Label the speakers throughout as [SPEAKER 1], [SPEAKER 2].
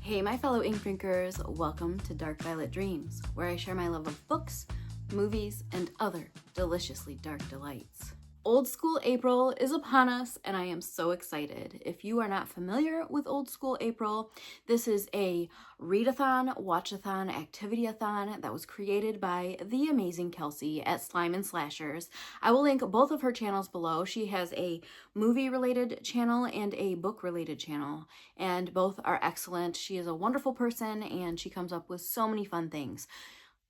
[SPEAKER 1] Hey my fellow ink drinkers, welcome to Dark Violet Dreams, where I share my love of books, movies, and other deliciously dark delights. Old School April is upon us, and I am so excited. If you are not familiar with Old School April, this is a readathon, watchathon, activityathon that was created by the amazing Kelsi at Slime and Slashers. I will link both of her channels below. She has a movie-related channel and a book-related channel, and both are excellent. She is a wonderful person, and she comes up with so many fun things.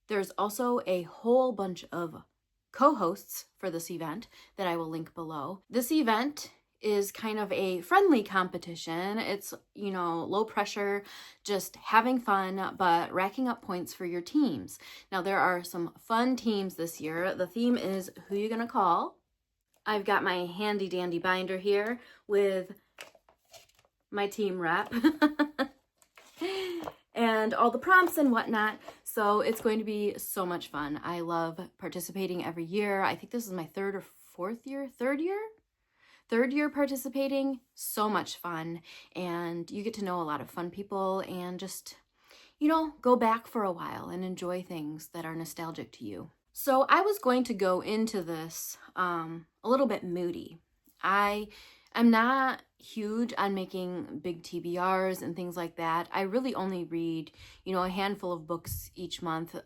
[SPEAKER 1] There's also a whole bunch of co-hosts for this event that I will link below. This event is kind of a friendly competition. It's, low pressure, just having fun, but racking up points for your teams. Now, there are some fun teams this year. The theme is Who You Gonna Call? I've got my handy dandy binder here with my team rep and all the prompts and whatnot. So it's going to be so much fun. I love participating every year. I think this is my third year participating. So much fun. And you get to know a lot of fun people and just, go back for a while and enjoy things that are nostalgic to you. So I was going to go into this a little bit moody. I'm not huge on making big TBRs and things like that. I really only read, a handful of books each month,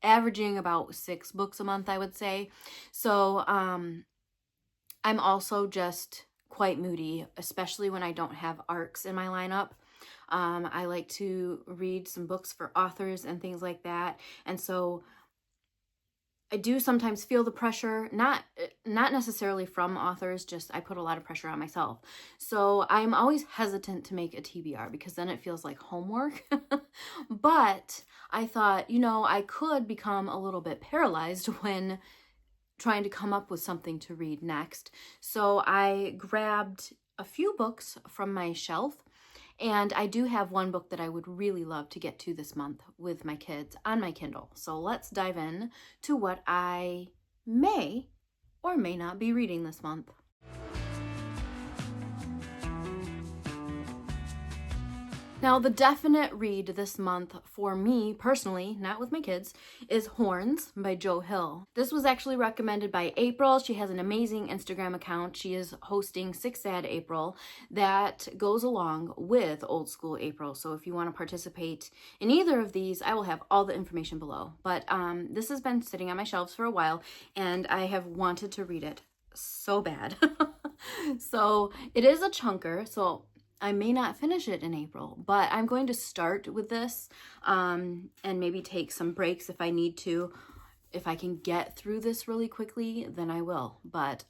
[SPEAKER 1] averaging about 6 books a month, I would say. So I'm also just quite moody, especially when I don't have arcs in my lineup. I like to read some books for authors and things like that. And so I do sometimes feel the pressure, not necessarily from authors, just I put a lot of pressure on myself. So I'm always hesitant to make a TBR because then it feels like homework. But I thought, I could become a little bit paralyzed when trying to come up with something to read next. So I grabbed a few books from my shelf. And I do have one book that I would really love to get to this month with my kids on my Kindle. So let's dive in to what I may or may not be reading this month. Now, the definite read this month for me personally, not with my kids, is Horns by Joe Hill. This was actually recommended by April. She has an amazing Instagram account. She is hosting SickSadApril that goes along with Old School April. So if you want to participate in either of these, I will have all the information below. But this has been sitting on my shelves for a while, and I have wanted to read it so bad. So it is a chunker, so I may not finish it in April, but I'm going to start with this and maybe take some breaks if I need to. If I can get through this really quickly, then I will. But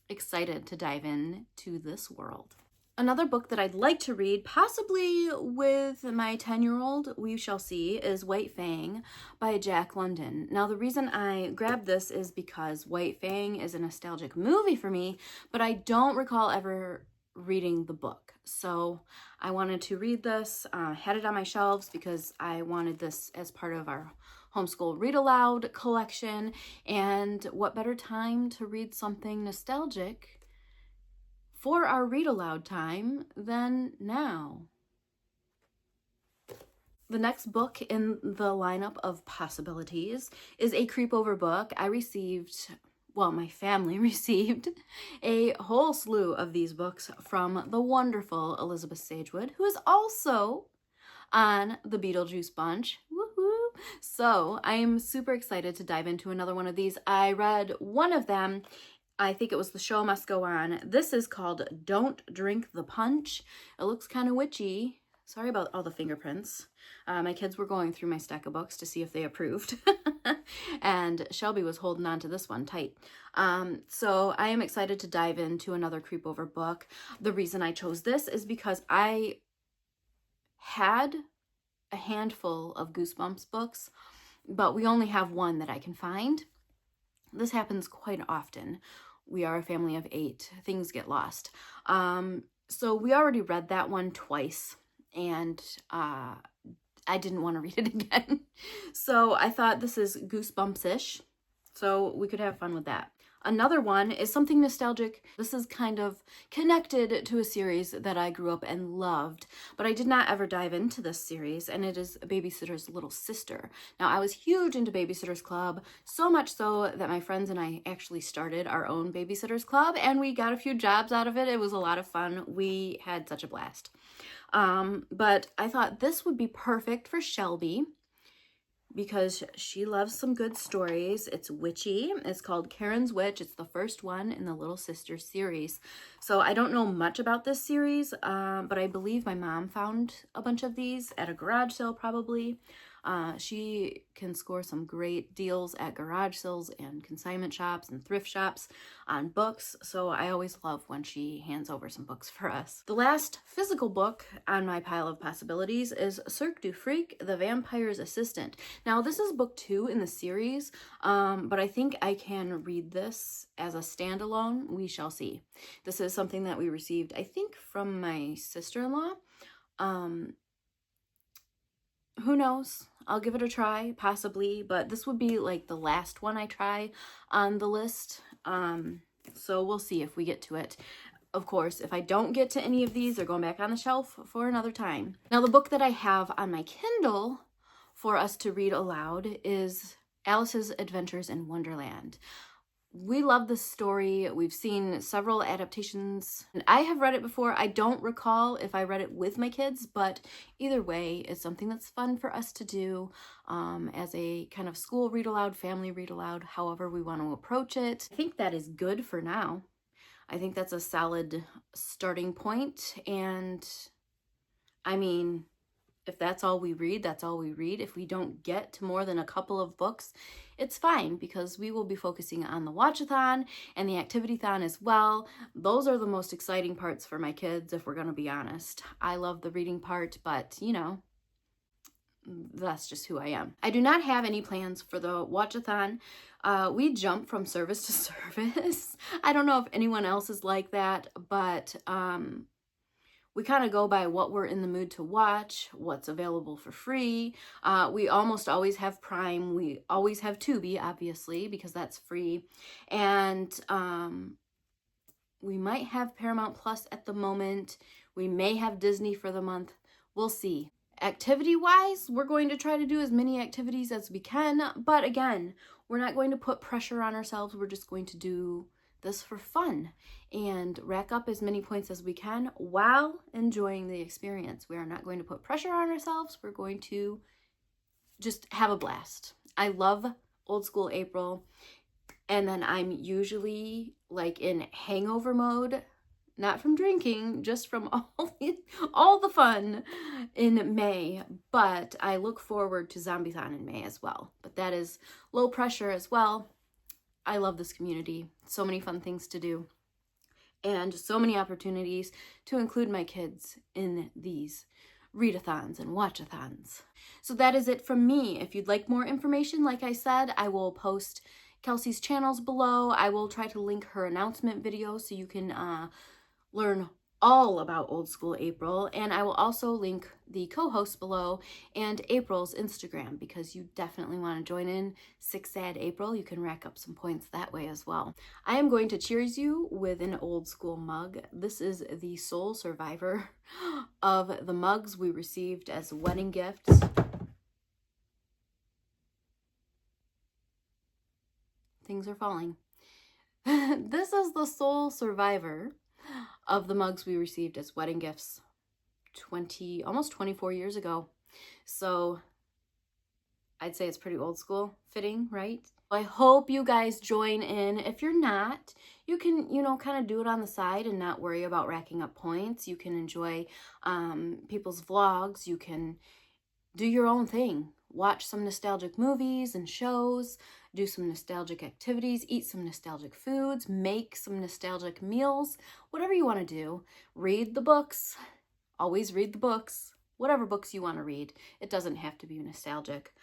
[SPEAKER 1] excited to dive into this world. Another book that I'd like to read, possibly with my 10-year-old, we shall see, is White Fang by Jack London. Now, the reason I grabbed this is because White Fang is a nostalgic movie for me, but I don't recall ever reading the book. So I wanted to read this, had it on my shelves because I wanted this as part of our homeschool read aloud collection. And what better time to read something nostalgic for our read aloud time than now? The next book in the lineup of possibilities is a creepover book. My family received a whole slew of these books from the wonderful ElizabethSagewood, who is also on the Beetlejuice bunch. Woohoo! So I am super excited to dive into another one of these. I read one of them. I think it was The Show Must Go On. This is called Don't Drink the Punch. It looks kind of witchy. Sorry about all the fingerprints. My kids were going through my stack of books to see if they approved. And Shelby was holding on to this one tight. So I am excited to dive into another creepover book. The reason I chose this is because I had a handful of Goosebumps books, but we only have one that I can find. This happens quite often. We are a family of 8. Things get lost. So we already read that one twice. And I didn't want to read it again. So I thought this is Goosebumps-ish, so we could have fun with that. Another one is something nostalgic. This is kind of connected to a series that I grew up and loved, but I did not ever dive into this series, and it is Babysitter's Little Sister. Now, I was huge into Babysitter's Club, so much so that my friends and I actually started our own Babysitter's Club, and we got a few jobs out of it. It was a lot of fun. We had such a blast. But I thought this would be perfect for Shelby, because she loves some good stories. It's witchy. It's called Karen's Witch. It's the first one in the Little Sister series. So I don't know much about this series, but I believe my mom found a bunch of these at a garage sale probably. She can score some great deals at garage sales and consignment shops and thrift shops on books, so I always love when she hands over some books for us. The last physical book on my pile of possibilities is Cirque du Freak, The Vampire's Assistant. Now, this is book 2 in the series, but I think I can read this as a standalone. We shall see. This is something that we received, I think, from my sister-in-law. Who knows? I'll give it a try, possibly, but this would be like the last one I try on the list. So we'll see if we get to it. Of course, if I don't get to any of these, they're going back on the shelf for another time. Now, the book that I have on my Kindle for us to read aloud is Alice's Adventures in Wonderland. We love this story. We've seen several adaptations, and I have read it before. I don't recall if I read it with my kids, but either way, it's something that's fun for us to do as a kind of school read aloud, family read aloud, however we want to approach it. I think that is good for now. I think that's a solid starting point, and I mean, if that's all we read, that's all we read. If we don't get to more than a couple of books, it's fine, because we will be focusing on the watch-a-thon and the activity-thon as well. Those are the most exciting parts for my kids, if we're going to be honest. I love the reading part, but, you know, that's just who I am. I do not have any plans for the watch-a-thon. We jump from service to service. I don't know if anyone else is like that, but we kind of go by what we're in the mood to watch, what's available for free. We almost always have Prime. We always have Tubi, obviously, because that's free. And we might have Paramount Plus at the moment. We may have Disney for the month. We'll see. Activity-wise, we're going to try to do as many activities as we can. But again, we're not going to put pressure on ourselves. We're just going to do this for fun and rack up as many points as we can while enjoying the experience. We are not going to put pressure on ourselves. We're going to just have a blast. I love Old School April, and then I'm usually like in hangover mode, not from drinking, just from all the fun in May. But I look forward to Zombie-thon in May as well. But that is low pressure as well. I love this community. So many fun things to do, and so many opportunities to include my kids in these readathons and watchathons. So that is it from me. If you'd like more information, like I said, I will post Kelsi's channels below. I will try to link her announcement video so you can learn all about Old School April, and I will also link the co-hosts below and April's Instagram, because you definitely want to join in SickSadApril. You can rack up some points that way as well. I am going to cheers you with an old school mug. This is the sole survivor of the mugs we received as wedding gifts. Things are falling. This is the sole survivor of the mugs we received as wedding gifts almost 24 years ago. So I'd say it's pretty old school, fitting, right? I hope you guys join in. If you're not, you can, kind of do it on the side and not worry about racking up points. You can enjoy people's vlogs. You can do your own thing. Watch some nostalgic movies and shows, do some nostalgic activities, eat some nostalgic foods, make some nostalgic meals, whatever you want to do. Read the books. Always read the books. Whatever books you want to read. It doesn't have to be nostalgic.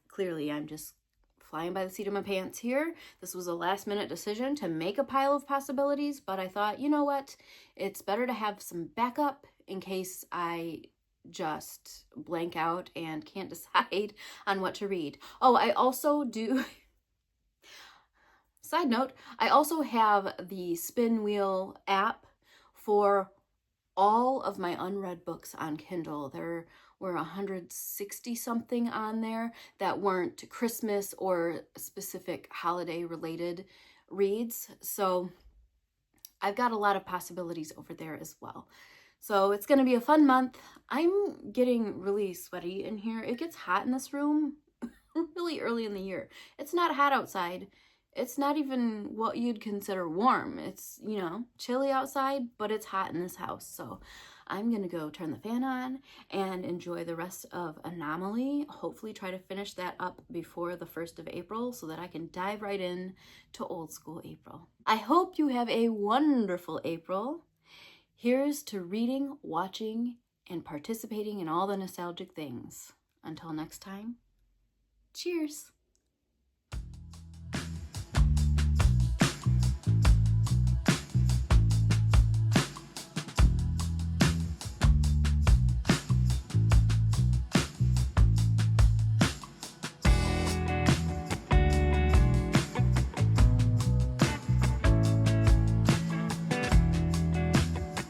[SPEAKER 1] Clearly, I'm just flying by the seat of my pants here. This was a last-minute decision to make a pile of possibilities, but I thought, you know what? It's better to have some backup in case I just blank out and can't decide on what to read. Oh, I also do Side note, I also have the Spin Wheel app for all of my unread books on Kindle. There were 160 something on there that weren't Christmas or specific holiday related reads. So I've got a lot of possibilities over there as well. So it's going to be a fun month. I'm getting really sweaty in here. It gets hot in this room really early in the year. It's not hot outside. It's not even what you'd consider warm. It's, you know, chilly outside, but it's hot in this house. So I'm going to go turn the fan on and enjoy the rest of Anomaly. Hopefully try to finish that up before the 1st of April so that I can dive right in to old school April. I hope you have a wonderful April. Here's to reading, watching, and participating in all the nostalgic things. Until next time, cheers!